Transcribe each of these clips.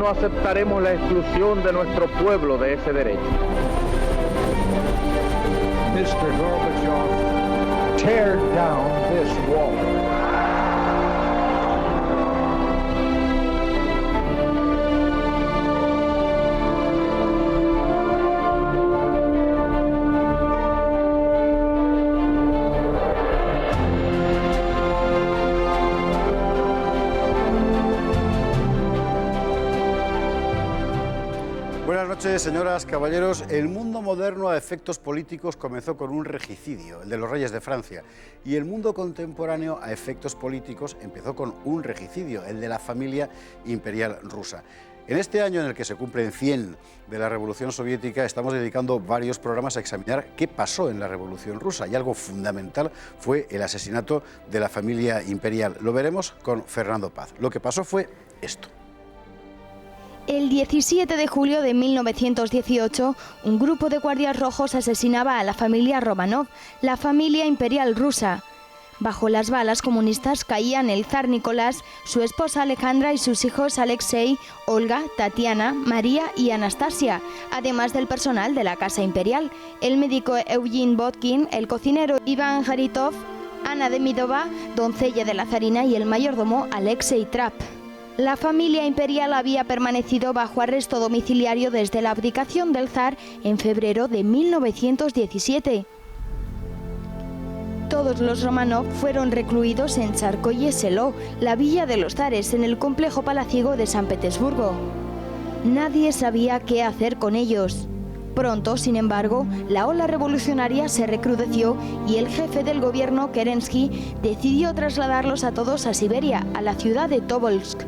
no aceptaremos la exclusión de nuestro pueblo de ese derecho. Mr. Gorbachev, tear down this wall. Buenas noches, señoras, caballeros. El mundo moderno a efectos políticos comenzó con un regicidio, el de los reyes de Francia. Y el mundo contemporáneo a efectos políticos empezó con un regicidio, el de la familia imperial rusa. En este año en el que se cumplen 100 de la Revolución Soviética, estamos dedicando varios programas a examinar qué pasó en la Revolución Rusa. Y algo fundamental fue el asesinato de la familia imperial. Lo veremos con Fernando Paz. Lo que pasó fue esto. El 17 de julio de 1918, un grupo de guardias rojos asesinaba a la familia Romanov, la familia imperial rusa. Bajo las balas comunistas caían el zar Nicolás, su esposa Alejandra y sus hijos Alexei, Olga, Tatiana, María y Anastasia, además del personal de la Casa Imperial, el médico Eugene Botkin, el cocinero Iván Haritov, Ana Demidova, doncella de la zarina, y el mayordomo Alexei Trap. La familia imperial había permanecido bajo arresto domiciliario desde la abdicación del zar en febrero de 1917. Todos los Romanov fueron recluidos en Tsarskoye Selo, la villa de los zares, en el complejo palaciego de San Petersburgo. Nadie sabía qué hacer con ellos. Pronto, sin embargo, la ola revolucionaria se recrudeció y el jefe del gobierno, Kerensky, decidió trasladarlos a todos a Siberia, a la ciudad de Tobolsk,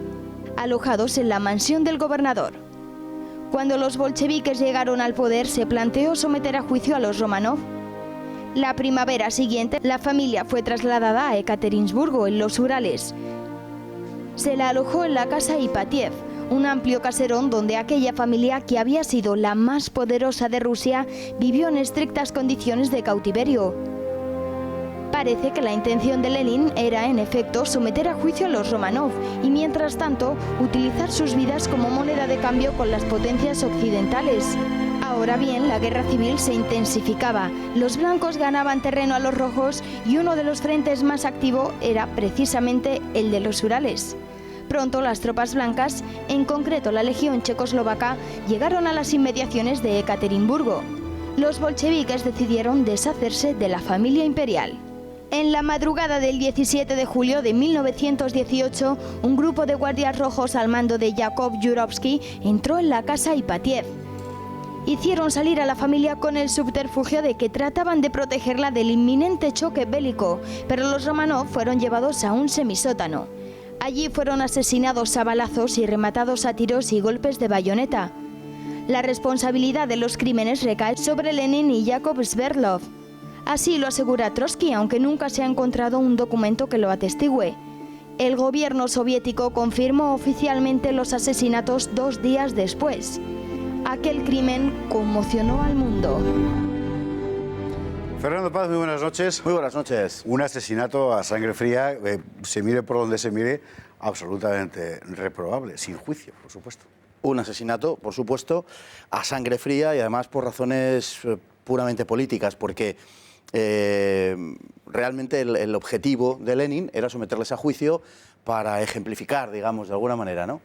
alojados en la mansión del gobernador. Cuando los bolcheviques llegaron al poder, se planteó someter a juicio a los Romanov. La primavera siguiente, la familia fue trasladada a Ekaterinsburgo, en los Urales. Se la alojó en la casa Ipatiev, un amplio caserón donde aquella familia, que había sido la más poderosa de Rusia, vivió en estrictas condiciones de cautiverio. Parece que la intención de Lenin era, en efecto, someter a juicio a los Romanov y, mientras tanto, utilizar sus vidas como moneda de cambio con las potencias occidentales. Ahora bien, la guerra civil se intensificaba, los blancos ganaban terreno a los rojos y uno de los frentes más activos era precisamente el de los Urales. Pronto las tropas blancas, en concreto la Legión Checoslovaca, llegaron a las inmediaciones de Ekaterimburgo. Los bolcheviques decidieron deshacerse de la familia imperial. En la madrugada del 17 de julio de 1918, un grupo de guardias rojos al mando de Yakov Yurovsky entró en la casa Ipatiev. Hicieron salir a la familia con el subterfugio de que trataban de protegerla del inminente choque bélico, pero los Romanov fueron llevados a un semisótano. Allí fueron asesinados a balazos y rematados a tiros y golpes de bayoneta. La responsabilidad de los crímenes recae sobre Lenin y Yakov Sverdlov. Así lo asegura Trotsky, aunque nunca se ha encontrado un documento que lo atestigüe. El gobierno soviético confirmó oficialmente los asesinatos 2 días después. Aquel crimen conmocionó al mundo. Fernando Paz, muy buenas noches. Muy buenas noches. Un asesinato a sangre fría, se mire por donde se mire, absolutamente reprobable, sin juicio, por supuesto. Un asesinato, por supuesto, a sangre fría y además por razones puramente políticas, porque realmente el objetivo de Lenin era someterles a juicio para ejemplificar, digamos, de alguna manera, ¿no?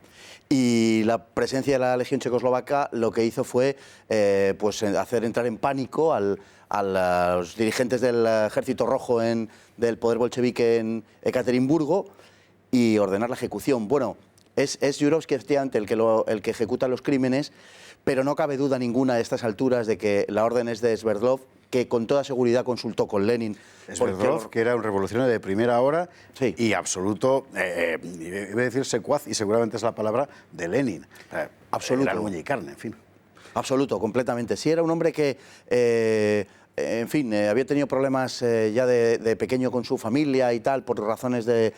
Y la presencia de la Legión Checoslovaca lo que hizo fue pues hacer entrar en pánico a los dirigentes del Ejército Rojo del poder bolchevique en Ekaterimburgo y ordenar la ejecución. Bueno, es Yurovsky efectivamente el que ejecuta los crímenes, pero no cabe duda ninguna a estas alturas de que la orden es de Sverdlov, que con toda seguridad consultó con Lenin. Sverdlov, que era un revolucionario de primera hora, sí, y absoluto, iba a decir secuaz, y seguramente es la palabra, de Lenin. Absoluto. Era uña y carne, en fin. Absoluto, completamente. Sí, era un hombre que en fin, había tenido problemas ya de pequeño con su familia y tal, por razones de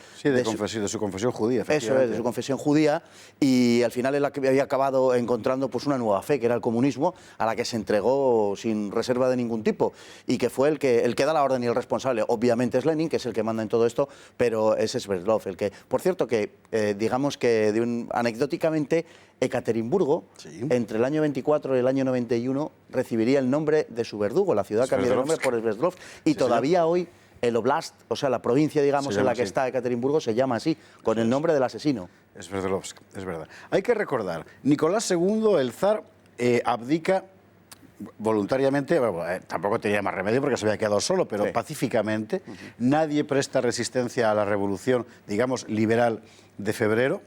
su confesión judía, eso es, de su confesión judía, y al final él había acabado encontrando pues una nueva fe, que era el comunismo, a la que se entregó sin reserva de ningún tipo, y que fue el que da la orden y el responsable. Obviamente es Lenin, que es el que manda en todo esto, pero es Sverdlov el que... Por cierto, que digamos que anecdóticamente Ekaterimburgo, Sí. entre el año 24 y el año 91, recibiría el nombre de su verdugo. La ciudad cambió de nombre por Sverdlovsk. Y Sí, todavía hoy el oblast, o sea, la provincia, digamos, Se en la llama que así. está Ekaterimburgo, se llama así, con el nombre del asesino. Sverdlovsk, es verdad. Hay que recordar, Nicolás II, el zar, abdica voluntariamente, bueno, tampoco tenía más remedio porque se había quedado solo, pero Sí. pacíficamente. Nadie presta resistencia a la revolución, digamos, liberal de febrero.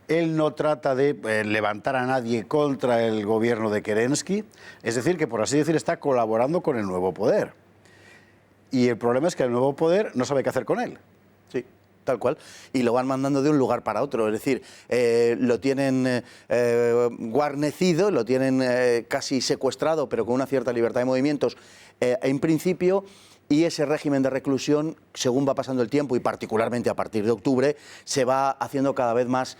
Él no trata de levantar a nadie contra el gobierno de Kerensky, es decir, que por así decir está colaborando con el nuevo poder. Y el problema es que el nuevo poder no sabe qué hacer con él. Sí, tal cual. Y lo van mandando de un lugar para otro. Es decir, lo tienen guarnecido, lo tienen casi secuestrado, pero con una cierta libertad de movimientos en principio. Y ese régimen de reclusión, según va pasando el tiempo, y particularmente a partir de octubre, se va haciendo cada vez más,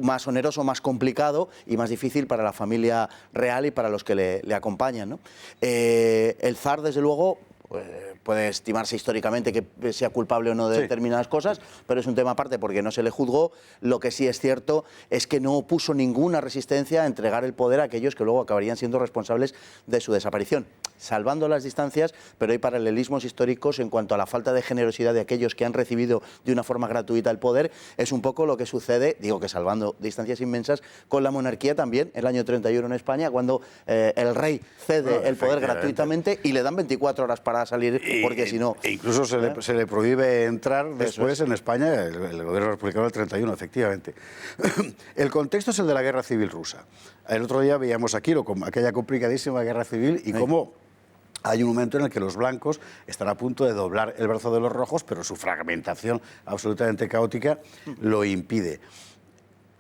más oneroso, más complicado y más difícil para la familia real y para los que le acompañan, ¿no? El zar, desde luego, puede estimarse históricamente que sea culpable o no de Sí. determinadas cosas, pero es un tema aparte porque no se le juzgó. Lo que sí es cierto es que no opuso ninguna resistencia a entregar el poder a aquellos que luego acabarían siendo responsables de su desaparición, salvando las distancias, pero hay paralelismos históricos en cuanto a la falta de generosidad de aquellos que han recibido de una forma gratuita el poder. Es un poco lo que sucede, digo que salvando distancias inmensas, con la monarquía también, el año 31 en España, cuando el rey cede el poder gratuitamente y le dan 24 horas para salir, porque si no... E incluso se le prohíbe entrar después en España, el gobierno republicano del 31, efectivamente. El contexto es el de la guerra civil rusa. El otro día veíamos aquí aquella complicadísima guerra civil y cómo hay un momento en el que los blancos están a punto de doblar el brazo de los rojos, pero su fragmentación absolutamente caótica lo impide.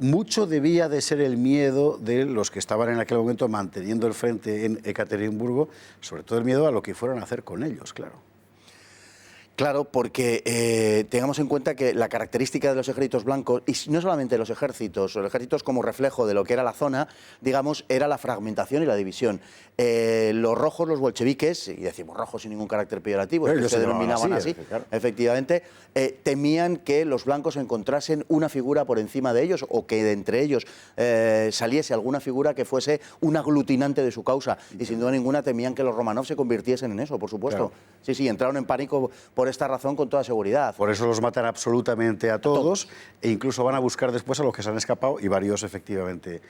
Mucho debía de ser el miedo de los que estaban en aquel momento manteniendo el frente en Ekaterimburgo, sobre todo el miedo a lo que fueran a hacer con ellos, claro. Claro, porque tengamos en cuenta que la característica de los ejércitos blancos, y no solamente los ejércitos como reflejo de lo que era la zona, digamos, era la fragmentación y la división. Los rojos, los bolcheviques, y decimos rojos sin ningún carácter peyorativo, Ellos se denominaban así, claro. efectivamente, temían que los blancos encontrasen una figura por encima de ellos o que de entre ellos saliese alguna figura que fuese un aglutinante de su causa. Y sin duda ninguna temían que los Romanov se convirtiesen en eso, por supuesto. Claro. Sí, sí, entraron en pánico por esta razón con toda seguridad. Por eso los matan absolutamente a todos e incluso van a buscar después a los que se han escapado y varios efectivamente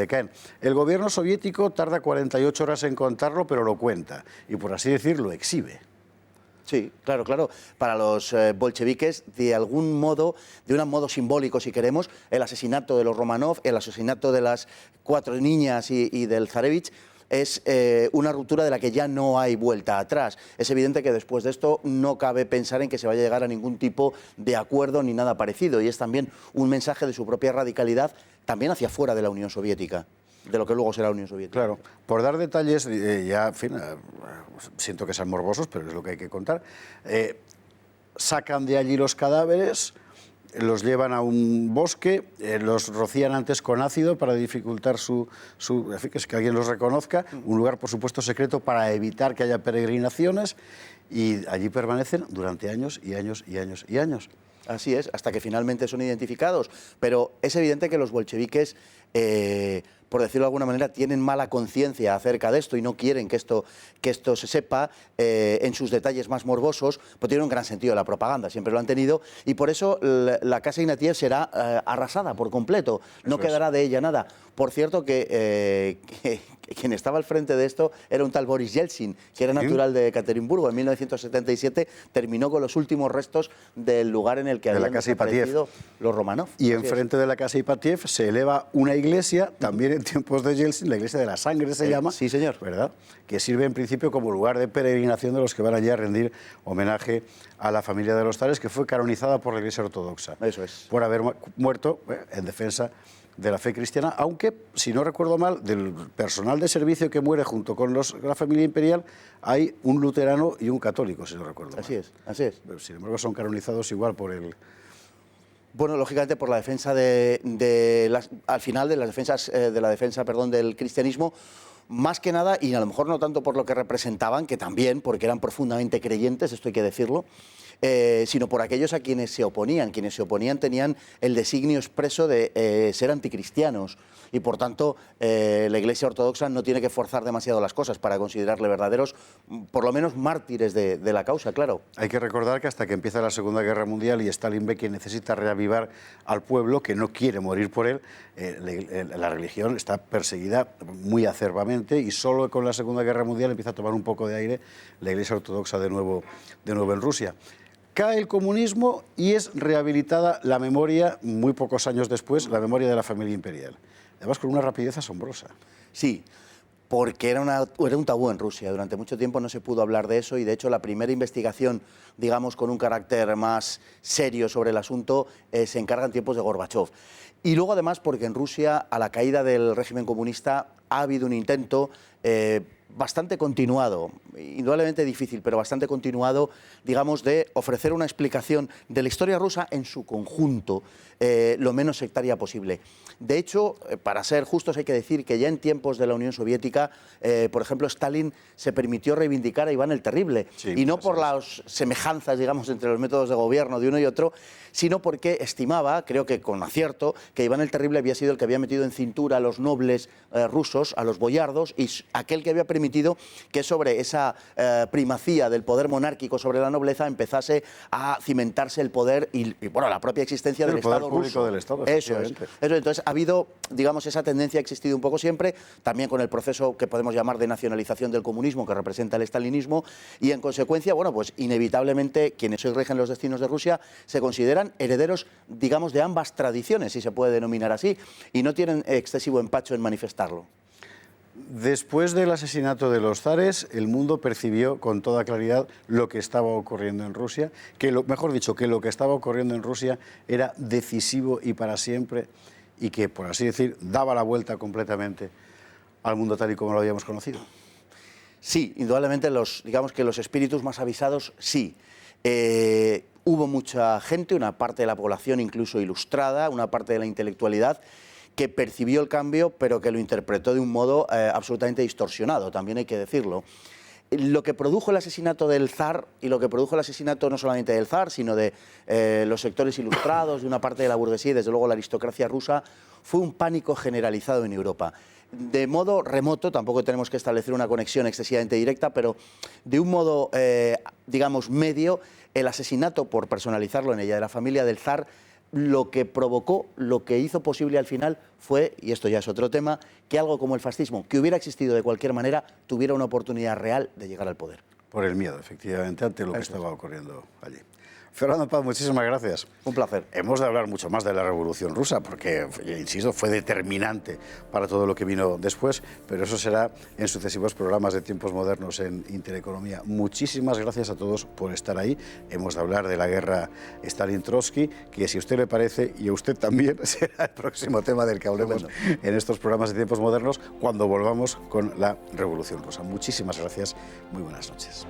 caen. El gobierno soviético tarda 48 horas en contarlo, pero lo cuenta y por así decirlo exhibe. Sí, claro, claro. Para los bolcheviques, de algún modo, de un modo simbólico, si queremos, el asesinato de los Romanov, el asesinato de las 4 niñas y del Zarevich, es una ruptura de la que ya no hay vuelta atrás. Es evidente que después de esto no cabe pensar en que se vaya a llegar a ningún tipo de acuerdo ni nada parecido. Y es también un mensaje de su propia radicalidad, también hacia fuera de la Unión Soviética, de lo que luego será la Unión Soviética. Claro, por dar detalles, ya, en fin, siento que sean morbosos, pero es lo que hay que contar. Sacan de allí los cadáveres, los llevan a un bosque, los rocían antes con ácido para dificultar en fin, que alguien los reconozca, un lugar, por supuesto, secreto para evitar que haya peregrinaciones, y allí permanecen durante años y años y años y años. Así es, hasta que finalmente son identificados. Pero es evidente que los bolcheviques, por decirlo de alguna manera, tienen mala conciencia acerca de esto y no quieren que esto se sepa en sus detalles más morbosos, pues tienen un gran sentido de la propaganda, siempre lo han tenido, y por eso la casa Ignatieff será arrasada por completo, no quedará de ella nada. Por cierto, que quien estaba al frente de esto era un tal Boris Yeltsin, que era natural de Ekaterimburgo. En 1977 terminó con los últimos restos del lugar en el que habían desaparecido los Romanov. Y enfrente de la casa Ipatiev se eleva una iglesia, también en tiempos de Yeltsin, la iglesia de la sangre se llama. Sí, señor. ¿Verdad? Que sirve en principio como lugar de peregrinación de los que van allí a rendir homenaje a la familia de los zares, que fue canonizada por la Iglesia Ortodoxa. Eso es. Por haber muerto en defensa de la fe cristiana, aunque, si no recuerdo mal, del personal de servicio que muere junto con la familia imperial, hay un luterano y un católico, si no recuerdo mal. Así es, así es. Pero, sin embargo, son canonizados igual por el... Bueno, lógicamente por la defensa al final de las defensas del cristianismo, más que nada, y a lo mejor no tanto por lo que representaban, que también, porque eran profundamente creyentes, esto hay que decirlo, sino por aquellos a quienes se oponían. Quienes se oponían tenían el designio expreso de ser anticristianos y, por tanto, la Iglesia Ortodoxa no tiene que forzar demasiado las cosas para considerarle verdaderos, por lo menos mártires de la causa, claro. Hay que recordar que hasta que empieza la Segunda Guerra Mundial y Stalin ve que necesita reavivar al pueblo, que no quiere morir por él, la religión está perseguida muy acerbamente y solo con la Segunda Guerra Mundial empieza a tomar un poco de aire la Iglesia Ortodoxa de nuevo en Rusia. Cae el comunismo y es rehabilitada la memoria, muy pocos años después, la memoria de la familia imperial. Además, con una rapidez asombrosa. Sí, porque era un tabú en Rusia. Durante mucho tiempo no se pudo hablar de eso y, de hecho, la primera investigación, digamos, con un carácter más serio sobre el asunto, se encarga en tiempos de Gorbachov. Y luego, además, porque en Rusia, a la caída del régimen comunista, ha habido un intento bastante continuado, indudablemente difícil, pero bastante continuado, digamos, de ofrecer una explicación de la historia rusa en su conjunto, lo menos sectaria posible. De hecho, para ser justos, hay que decir que ya en tiempos de la Unión Soviética, por ejemplo, Stalin se permitió reivindicar a Iván el Terrible, sí, y no por las semejanzas, digamos, entre los métodos de gobierno de uno y otro, sino porque estimaba, creo que con acierto, que Iván el Terrible había sido el que había metido en cintura a los nobles rusos, a los boyardos, y aquel que había permitido que sobre esa primacía del poder monárquico sobre la nobleza empezase a cimentarse el poder y bueno, la propia existencia del Estado público del Estado. Eso es. Entonces ha habido, digamos, esa tendencia ha existido un poco siempre, también con el proceso que podemos llamar de nacionalización del comunismo que representa el estalinismo, y en consecuencia, bueno, pues inevitablemente quienes hoy rigen los destinos de Rusia se consideran herederos, digamos, de ambas tradiciones, si se puede denominar así, y no tienen excesivo empacho en manifestarlo. Después del asesinato de los zares, el mundo percibió con toda claridad lo que estaba ocurriendo en Rusia, mejor dicho, que lo que estaba ocurriendo en Rusia era decisivo y para siempre, y que, por así decir, daba la vuelta completamente al mundo tal y como lo habíamos conocido. Sí, indudablemente digamos que los espíritus más avisados, sí. Hubo mucha gente, una parte de la población incluso ilustrada, una parte de la intelectualidad, que percibió el cambio, pero que lo interpretó de un modo absolutamente distorsionado, también hay que decirlo. Lo que produjo el asesinato del zar, y lo que produjo el asesinato no solamente del zar, sino de los sectores ilustrados, de una parte de la burguesía y desde luego la aristocracia rusa, fue un pánico generalizado en Europa. De modo remoto, tampoco tenemos que establecer una conexión excesivamente directa, pero de un modo, digamos, medio, el asesinato, por personalizarlo en ella, de la familia del zar, lo que provocó, lo que hizo posible al final fue, y esto ya es otro tema, que algo como el fascismo, que hubiera existido de cualquier manera, tuviera una oportunidad real de llegar al poder. Por el miedo, efectivamente, ante lo que estaba ocurriendo allí. Fernando Paz, muchísimas gracias. Un placer. Hemos de hablar mucho más de la Revolución Rusa, porque, insisto, fue determinante para todo lo que vino después, pero eso será en sucesivos programas de Tiempos Modernos en Intereconomía. Muchísimas gracias a todos por estar ahí. Hemos de hablar de la guerra Stalin-Trotsky, que si a usted le parece, y a usted también, será el próximo tema del que hablemos en estos programas de Tiempos Modernos, cuando volvamos con la Revolución Rusa. Muchísimas gracias, muy buenas noches.